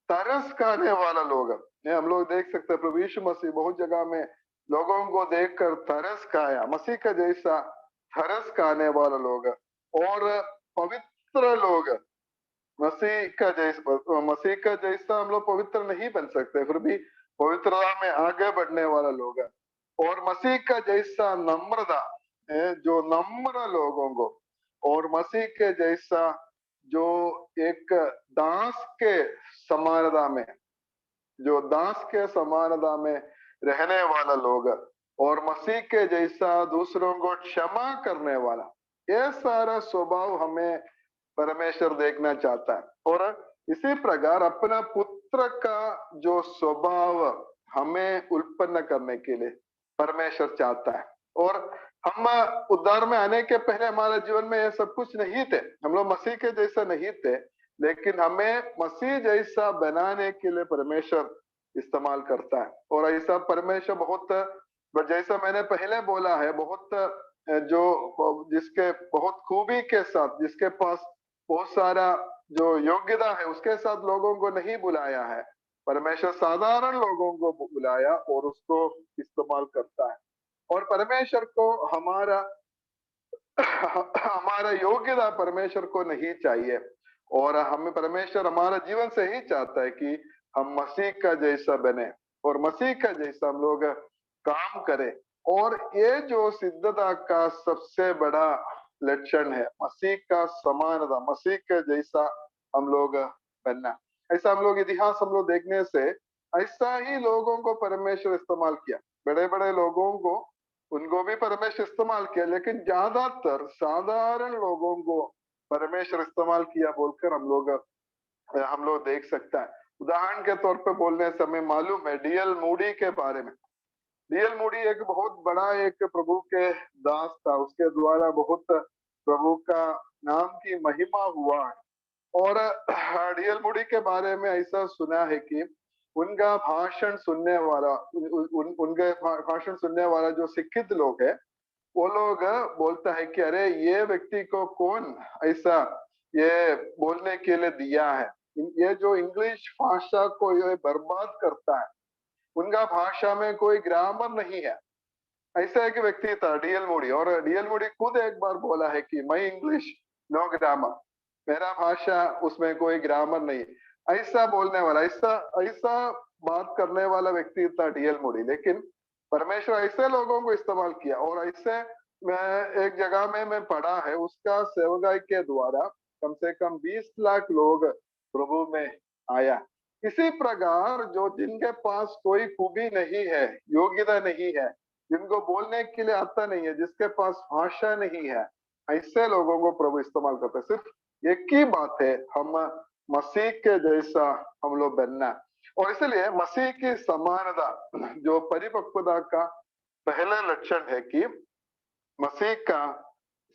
तरस खाने वाला लोग। हम लोग देख सकते हैं प्रभु यीशु मसीह बहुत जगह में लोगों को देखकर तरस खाया, मसीह का जैसा तरस खाने वाला लोग। और पवित्र लोग, मसीह का जैसा हम लोग पवित्र नहीं बन सकते, फिर भी पवित्रता में आगे बढ़ने वाला लोग। और मसीह का जैसा नम्रता, जो नम्र लोगों को, और मसीह के जैसा जो एक दास के समानता में, जो दास के समानता में रहने वाला लोग, और मसीह के जैसा दूसरों को क्षमा करने वाला, ये सारा स्वभाव हमें परमेश्वर देखना चाहता है। और इसी प्रकार अपना पुत्र का जो स्वभाव हमें उत्पन्न करने के लिए परमेश्वर चाहता है। और हम उद्धार में आने के पहले हमारे जीवन में ये सब कुछ नहीं थे, हम लोग मसीह के जैसा नहीं थे, लेकिन हमें मसीह जैसा बनाने के लिए परमेश्वर इस्तेमाल करता है। और ऐसा परमेश्वर बहुत, जैसा मैंने पहले बोला है, बहुत जो जिसके बहुत खूबी के साथ, जिसके पास बहुत सारा जो योग्यता है, उसके साथ लोगों को नहीं बुलाया है। परमेश्वर साधारण लोगों को बुलाया और उसको इस्तेमाल करता है। और परमेश्वर को हमारा हमारा योग्यता परमेश्वर को नहीं चाहिए, और हमें परमेश्वर हमारा जीवन से ही चाहता है कि हम मसीह का जैसा बने और मसीह का जैसा हम लोग काम करें। और ये जो सिद्धता का सबसे बड़ा लक्षण है, मसीह का समानता, मसीह के जैसा हम लोग बनना। ऐसा हम लोग इतिहास हम लोग देखने से ऐसा ही लोगों को परमेश्वर इस्तेमाल किया, बड़े बड़े लोगों को, उनको भी परमेश्वर इस्तेमाल किया, लेकिन ज्यादातर साधारण लोगों को परमेश्वर इस्तेमाल किया बोलकर हम लोग देख सकता है। उदाहरण के तौर पे बोलने से हमें मालूम है डीएल मूडी के बारे में। डीएल मूडी एक बहुत बड़ा एक प्रभु के दास था, उसके द्वारा बहुत प्रभु का नाम की महिमा हुआ है। और डीएल मूडी के बारे में ऐसा सुना है कि उनका भाषण सुनने वाला, उनके भाषण सुनने वाला जो शिक्षित लोग है, वो लोग बोलता है कि अरे ये व्यक्ति को कौन ऐसा ये बोलने के लिए दिया है, ये जो इंग्लिश भाषा को ये बर्बाद करता है, उनका भाषा में कोई ग्रामर नहीं है। ऐसा एक व्यक्ति था डीएल मूडी। और डीएल मूडी खुद एक बार बोला है कि मैं इंग्लिश नो ग्रामर, मेरा भाषा उसमें कोई ग्रामर नहीं। ऐसा बोलने वाला, ऐसा ऐसा बात करने वाला व्यक्ति था डीएल मूडी। लेकिन परमेश्वर ऐसे लोगों को इस्तेमाल किया। और ऐसे मैं एक जगह में मैं पढ़ा है, उसका सेवकाई के द्वारा कम से कम 20 लाख लोग प्रभु में आया। इसी प्रकार जो जिनके पास कोई खूबी नहीं है, योग्यता नहीं है, जिनको बोलने के लिए आता नहीं है, जिसके पास भाषा नहीं है, ऐसे लोगों को प्रभु इस्तेमाल करते हैं। सिर्फ एक ही बात है, हम मसीह के जैसा हम लोग बनना। और इसलिए मसीह की समानता जो परिपक्वता का पहला लक्षण है कि मसीह का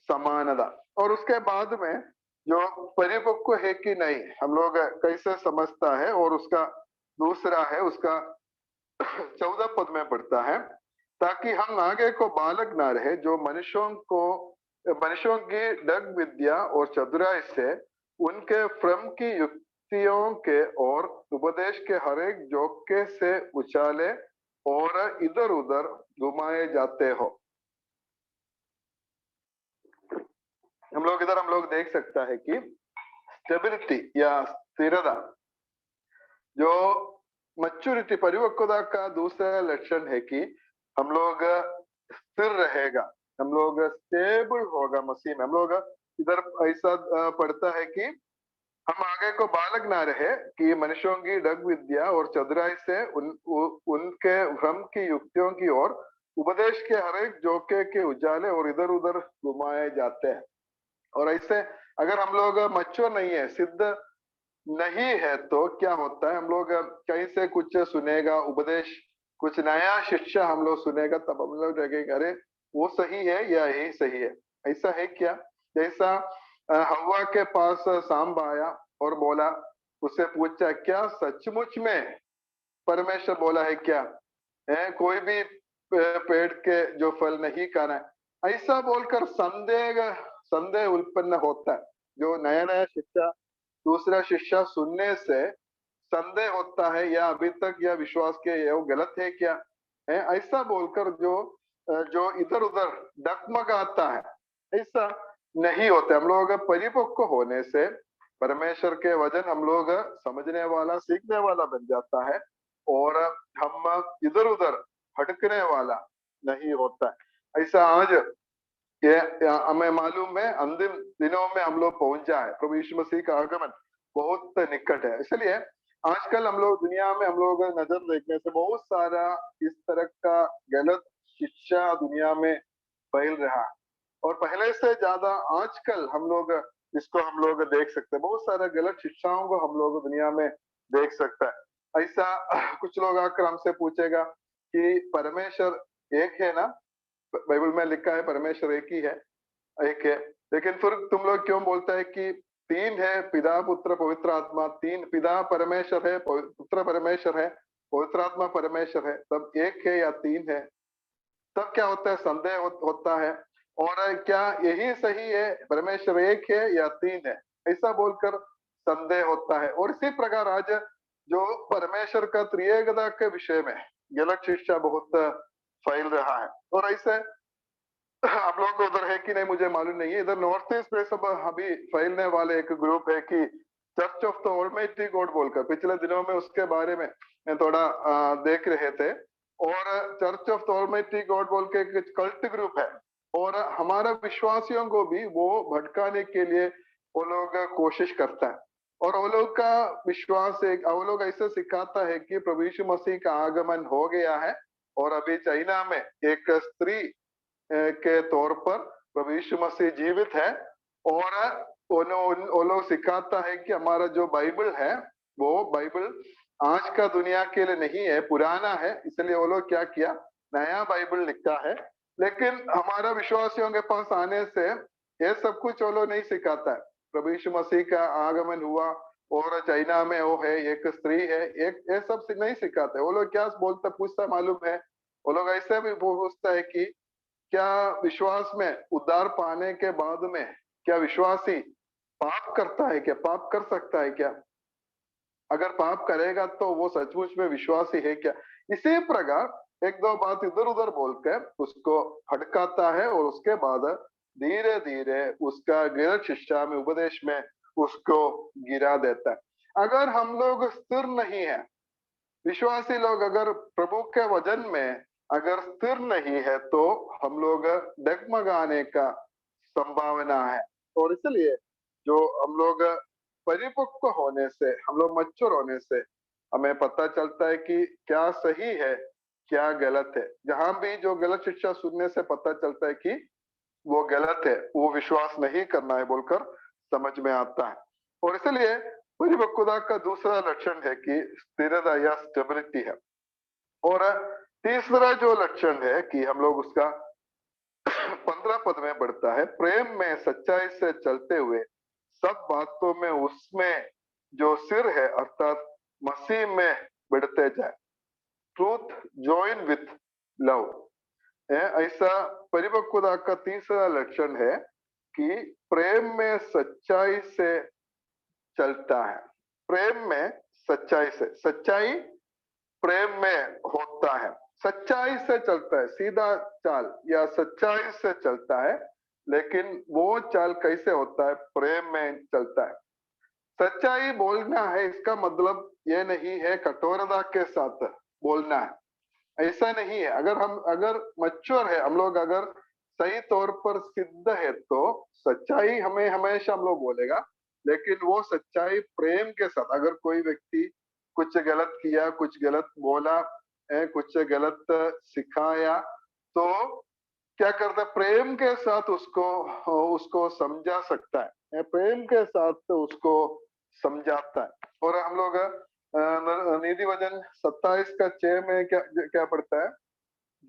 समानता। और उसके बाद में जो परिपक्व है कि नहीं हम लोग कैसे समझता है, और उसका दूसरा है, उसका 14 पद में पढ़ता है, ताकि हम आगे को बालक ना रहे जो मनुष्यों की डग विद्या और चतुराई से उनके भ्रम की युक्तियों के और उपदेश के हरेक जोके से उछाले और इधर उधर घुमाए जाते हो। हम लोग देख सकता है कि स्टेबिलिटी या स्थिरता, जो मैच्योरिटी परिपक्वता का दूसरा लक्षण है कि हम लोग स्थिर रहेगा, हम लोग स्टेबल होगा मसीह में। हम लोग इधर ऐसा पढ़ता है कि हम आगे को बालक ना रहे कि मनुष्यों की डग विद्या और चतुराई से उनके भ्रम की युक्तियों की ओर उपदेश के हरेक जोके के उजाले और इधर उधर घुमाए जाते हैं। और ऐसे अगर हम लोग मैच्योर नहीं है, सिद्ध नहीं है, तो क्या होता है, हम लोग कहीं से कुछ सुनेगा उपदेश, कुछ नया शिक्षा हम लोग सुनेगा, तब हम लोग लगेगा अरे वो सही है या यही सही है। ऐसा है क्या? जैसा हवा के पास सांप आया और बोला, उससे पूछा क्या सचमुच में परमेश्वर बोला है क्या, है कोई भी पेड़ के जो फल नहीं खाना है, ऐसा बोलकर संदेह उत्पन्न होता है। जो नया नया शिक्षा, दूसरा शिक्षा सुनने से संदेह होता है या अभी तक या विश्वास किया ये वो गलत है क्या है, ऐसा बोलकर जो इधर उधर डगमगाता है, ऐसा नहीं होता। हम लोग परिपक्व होने से परमेश्वर के वचन हम लोग समझने वाला सीखने वाला बन जाता है और हम इधर उधर भटकने वाला नहीं होता है। ऐसा आज ये हमें मालूम है अंतिम दिनों में हम लोग पहुंच जाए, प्रभु यीशु मसीह का आगमन बहुत निकट है। इसलिए आजकल हम लोग दुनिया में हम लोग नजर देखने से बहुत सारा इस तरह का गलत शिक्षा दुनिया में फैल रहा है और पहले से ज्यादा आजकल इसको हम लोग देख सकते हैं। बहुत सारा गलत शिक्षाओं को हम लोग दुनिया में देख सकता है। ऐसा कुछ लोग आकर हमसे पूछेगा कि परमेश्वर एक है ना, बाइबल में लिखा है परमेश्वर एक ही है, एक है, लेकिन फिर तुम लोग क्यों बोलते हैं कि तीन है, पिता पुत्र पवित्र आत्मा, तीन पिता परमेश्वर है, पुत्र परमेश्वर है, पवित्र आत्मा परमेश्वर है, तब एक है या तीन है? तब क्या होता है, संदेह होता है। और क्या यही सही है, परमेश्वर एक है या तीन है, ऐसा बोलकर संदेह होता है। और इसी प्रकार आज जो परमेश्वर का त्रिएकता के विषय में गलत शिक्षा बहुत फैल रहा है। और ऐसे आप लोग को उधर है कि नहीं मुझे मालूम नहीं है, इधर नॉर्थ ईस्ट में सब अभी फैलने वाले एक ग्रुप है कि church of the almighty God बोलकर, पिछले दिनों में उसके बारे में मैं थोड़ा देख रहे थे। और church of the almighty God बोल के एक कल्ट ग्रुप है और हमारा विश्वासियों को भी वो भटकाने के लिए वो लोग कोशिश करता है। और वो लोग का विश्वास है, वो लोग ऐसे सिखाता है कि प्रभु यीशु मसीह का आगमन हो गया है और अभी चाइना में एक स्त्री के तौर पर प्रभु यीशु मसीह जीवित है। और वो लोग सिखाता है कि हमारा जो बाइबल है वो बाइबल आज का दुनिया के लिए नहीं है, पुराना है, इसलिए वो लोग क्या किया, नया बाइबल लिखा है। लेकिन हमारा विश्वासियों के पास आने से ये सब कुछ वो लोग नहीं सिखाता है। प्रभु यीशु मसीह का आगमन हुआ और चाइना में वो है, एक स्त्री है, एक ये सब नहीं सिखाते। वो लोग क्या बोलते पूछता मालूम है, वो लोग ऐसे भी पूछता है कि क्या विश्वास में उद्धार पाने के बाद में क्या विश्वासी पाप करता है क्या, पाप कर सकता है क्या? अगर पाप करेगा तो वो सचमुच में विश्वासी है क्या? इसी प्रकार एक दो बात इधर उधर बोलकर उसको भटकाता है और उसके बाद धीरे धीरे उसका गलत शिक्षा में उपदेश में उसको गिरा देता है। अगर हम लोग स्थिर नहीं है, विश्वासी लोग अगर प्रभु के वचन में अगर स्थिर नहीं है तो हम लोग डगमगाने का संभावना है। और इसलिए जो हम लोग परिपक्व होने से, हम लोग मैच्योर होने से हमें पता चलता है कि क्या सही है क्या गलत है। जहां भी जो गलत शिक्षा सुनने से पता चलता है कि वो गलत है, वो विश्वास नहीं करना है बोलकर समझ में आता है। और इसलिए परिपक्वता का दूसरा लक्षण है कि स्थिरता या स्टेबिलिटी है। और तीसरा जो लक्षण है कि हम लोग उसका 15 पद में बढ़ता है, प्रेम में सच्चाई से चलते हुए सब बातों में उसमें जो सिर है अर्थात मसीह में बढ़ते जाए। ट्रूथ जॉइन विथ लव, ऐसा परिपक्वता का तीसरा लक्षण है कि प्रेम में सच्चाई से चलता है। प्रेम में सच्चाई से, सच्चाई प्रेम में होता है, सच्चाई से चलता है, सीधा चाल या सच्चाई से चलता है। लेकिन वो चाल कैसे होता है, प्रेम में चलता है। सच्चाई बोलना है इसका मतलब ये नहीं है कठोरता के साथ बोलना है, ऐसा नहीं है। अगर मैच्योर है हम लोग, अगर सही तौर पर सिद्ध है तो सच्चाई हमें हमेशा हम लोग बोलेगा, लेकिन वो सच्चाई प्रेम के साथ। अगर कोई व्यक्ति कुछ गलत किया, कुछ गलत बोला, कुछ गलत सिखाया, तो क्या करता है, प्रेम के साथ उसको समझा सकता है, प्रेम के साथ उसको समझाता है। और हम लोग नीति वचन 27 का 6 में क्या क्या पढ़ता है,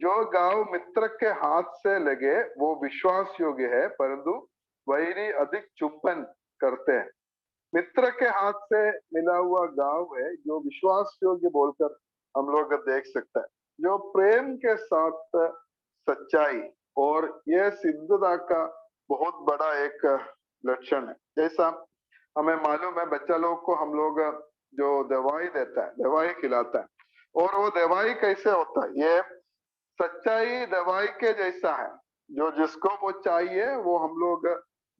जो गांव मित्र के हाथ से लगे वो विश्वास योग्य है, परंतु वैरी अधिक चुंबन करते हैं। मित्र के हाथ से मिला हुआ गांव है जो विश्वास योग्य बोलकर हम लोग देख सकते हैं, जो प्रेम के साथ सच्चाई और यह सिद्धता का बहुत बड़ा एक लक्षण है। जैसा हमें मालूम है, बच्चा लोग को हम लोग जो दवाई देता है, दवाई खिलाता है। और वो दवाई कैसे होता है? ये सच्चाई दवाई के जैसा है। जो जिसको वो चाहिए वो हम लोग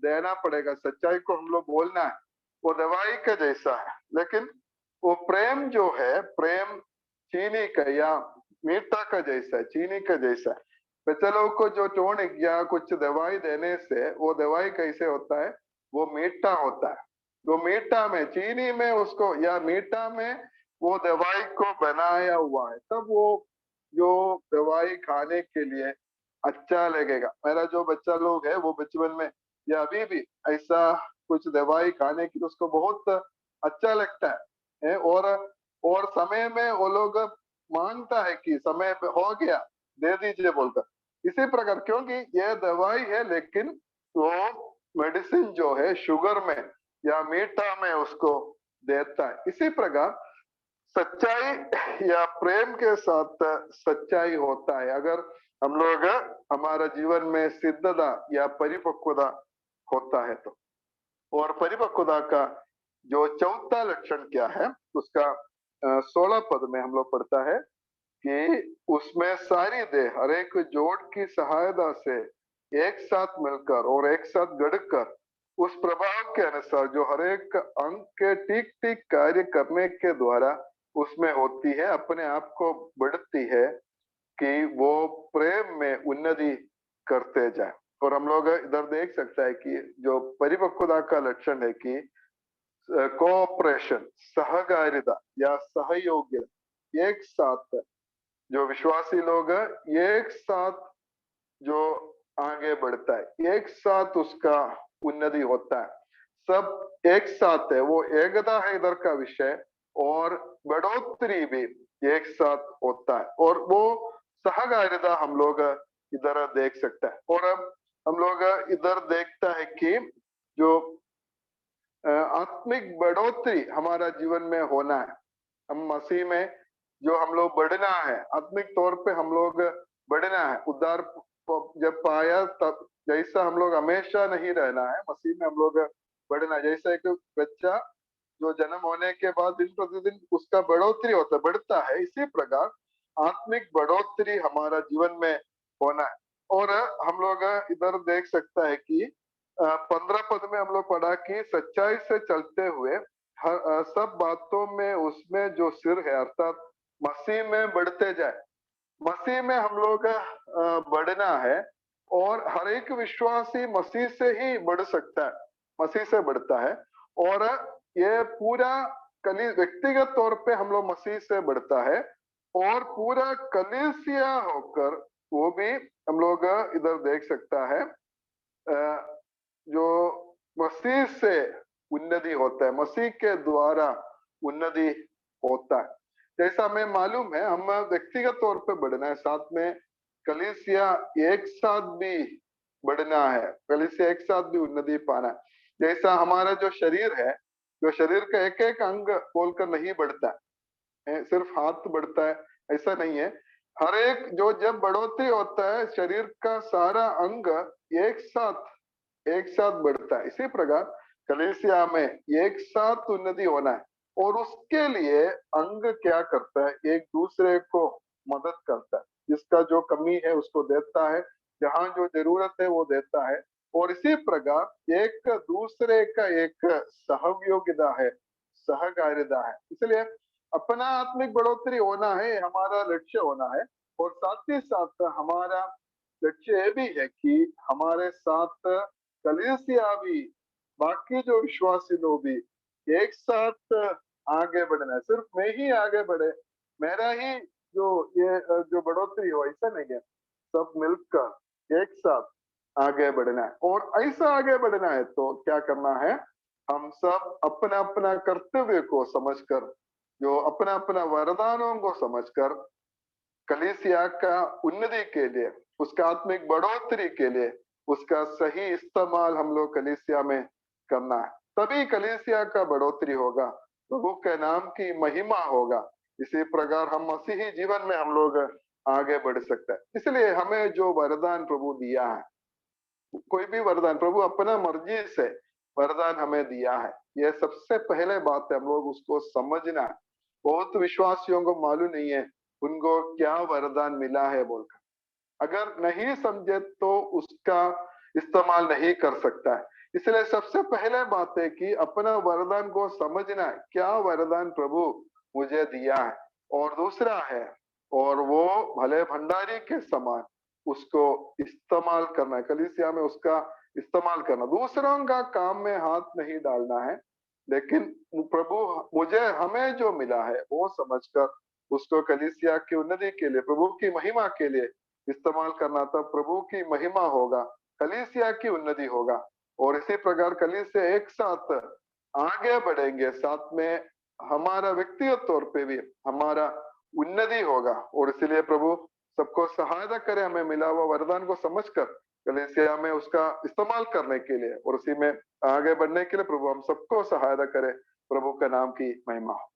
देना पड़ेगा, सच्चाई को हम लोग बोलना है, वो दवाई के जैसा है। लेकिन वो प्रेम जो है, प्रेम चीनी का या मीठा का जैसा है, चीनी का जैसा है। बच्चे लोग को जो टॉनिक या कुछ दवाई देने से वो दवाई कैसे होता है? वो मीठा होता है। वो मीठा में, चीनी में उसको या मीठा में वो दवाई को बनाया हुआ है, तब वो जो दवाई खाने के लिए अच्छा लगेगा। मेरा जो बच्चा लोग है वो बचपन में या अभी भी ऐसा कुछ दवाई खाने की उसको बहुत अच्छा लगता है। और समय में वो लोग मांगता है कि समय पे हो गया, दे दीजिए बोलकर। इसी प्रकार, क्योंकि यह दवाई है लेकिन वो मेडिसिन जो है शुगर में या मीठा में उसको देता है। इसी प्रकार सच्चाई या प्रेम के साथ सच्चाई होता है अगर हम लोग हमारा जीवन में सिद्धता या परिपक्वता होता है तो। और परिपक्वता का जो चौथा लक्षण क्या है उसका 16 पद में हम लोग पढ़ता है कि उसमें सारी देह हर एक जोड़ की सहायता से एक साथ मिलकर और एक साथ गढ़कर उस प्रभाव के अनुसार जो हर एक अंग के ठीक ठीक कार्य करने के द्वारा उसमें होती है, अपने आप को बढ़ती है कि वो प्रेम में उन्नति करते जाए। और हम लोग इधर देख सकता है कि जो परिपक्वता का लक्षण है कि कोऑपरेशन, सहकारिता या सहयोग, एक साथ जो विश्वासी लोग एक साथ जो आगे बढ़ता है, एक साथ उसका उन्नति होता है, सब एक साथ है, वो एकता है इधर का विषय। और बढ़ोतरी भी एक साथ होता है और वो सहकारिता हम लोग इधर देख सकते हैं। और अब हम लोग इधर देखता है कि जो आत्मिक बढ़ोतरी हमारा जीवन में होना है, हम मसीह में जो हम लोग बढ़ना है, आत्मिक तौर पे हम लोग बढ़ना है। उद्धार जब पाया तब जैसा हम लोग हमेशा नहीं रहना है, मसीह में हम लोग बढ़ना। जैसा एक बच्चा जो जन्म होने के बाद दिन प्रतिदिन उसका बढ़ोतरी होता है, बढ़ता है, इसी प्रकार आत्मिक बढ़ोतरी हमारा जीवन में होना है। और हम लोग इधर देख सकता है कि 15 पद में हम लोग पढ़ा कि सच्चाई से चलते हुए सब बातों में उसमें जो सिर है अर्थात मसीह में बढ़ते जाए। मसीह में हम लोग बढ़ना है और हर एक विश्वासी मसीह से ही बढ़ सकता है, मसीह से बढ़ता है। और ये पूरा व्यक्तिगत तौर पे हम लोग मसीह से बढ़ता है और पूरा कलीसिया होकर वो भी हम लोग इधर देख सकता है जो मसीह से उन्नति होता है, मसीह के द्वारा उन्नति होता है। जैसा हमें मालूम है हम व्यक्तिगत तौर पे बढ़ना है, साथ में कलीसिया एक साथ भी बढ़ना है, कलीसिया एक साथ भी उन्नति पाना है। जैसा हमारा जो शरीर है, जो शरीर का एक एक अंग बोलकर नहीं बढ़ता है, सिर्फ हाथ बढ़ता है ऐसा नहीं है। हर एक जो जब बढ़ोतरी होता है शरीर का सारा अंग एक साथ बढ़ता है। इसी प्रकार कलीसिया में एक साथ उन्नति होना है और उसके लिए अंग क्या करता है? एक दूसरे को मदद करता है, जिसका जो कमी है उसको देता है, जहां जो जरूरत है वो देता है। और इसी प्रकार एक दूसरे का एक सहयोगिता है, सहकारिता है। इसलिए अपना आत्मिक बढ़ोतरी होना है, हमारा लक्ष्य होना है। और साथ ही साथ हमारा लक्ष्य ये भी है कि हमारे साथ कलीसिया भी, बाकी जो विश्वासी लोग भी एक साथ आगे बढ़ना है। सिर्फ मैं ही आगे बढ़े, मेरा ही जो ये जो बढ़ोतरी हो ऐसा नहीं है, सब मिलकर एक साथ आगे बढ़ना है। और ऐसा आगे बढ़ना है तो क्या करना है? हम सब अपना अपना कर्तव्य को समझकर, जो अपना अपना वरदानों को समझकर कलीसिया का उन्नति के लिए, उसका आत्मिक बढ़ोतरी के लिए उसका सही इस्तेमाल हम लोग कलीसिया में करना है, तभी कलीसिया का बढ़ोतरी होगा, प्रभु के नाम की महिमा होगा। इसी प्रकार हम मसीही जीवन में हम लोग आगे बढ़ सकते हैं। इसलिए हमें जो वरदान प्रभु दिया है, कोई भी वरदान प्रभु अपना मर्जी से वरदान हमें दिया है। ये सबसे पहले बात है, हम लोग उसको समझना है। बहुत विश्वासियों को मालूम नहीं है उनको क्या वरदान मिला है बोलकर। अगर नहीं समझे तो उसका इस्तेमाल नहीं कर सकता है। इसलिए सबसे पहले बात है कि अपना वरदान को समझना है, क्या वरदान प्रभु मुझे दिया है। और दूसरा है, और वो भले भंडारी के समान उसको इस्तेमाल करना है, कलीसिया में उसका इस्तेमाल करना, दूसरों का काम में हाथ नहीं डालना है। लेकिन प्रभु मुझे हमें जो मिला है वो समझकर उसको कलीसिया की उन्नति के लिए, प्रभु की महिमा के लिए इस्तेमाल करना, तब प्रभु की महिमा होगा, कलीसिया की उन्नति होगा। और इसी प्रकार कलीसिया एक साथ आगे बढ़ेंगे, साथ में हमारा व्यक्तिगत तौर पे भी हमारा उन्नति होगा। और इसीलिए प्रभु सबको सहायता करे हमें मिला हुआ वरदान को समझकर कलीसिया में उसका इस्तेमाल करने के लिए, और उसी में आगे बढ़ने के लिए प्रभु हम सबको सहायता करे। प्रभु का नाम की महिमा हो।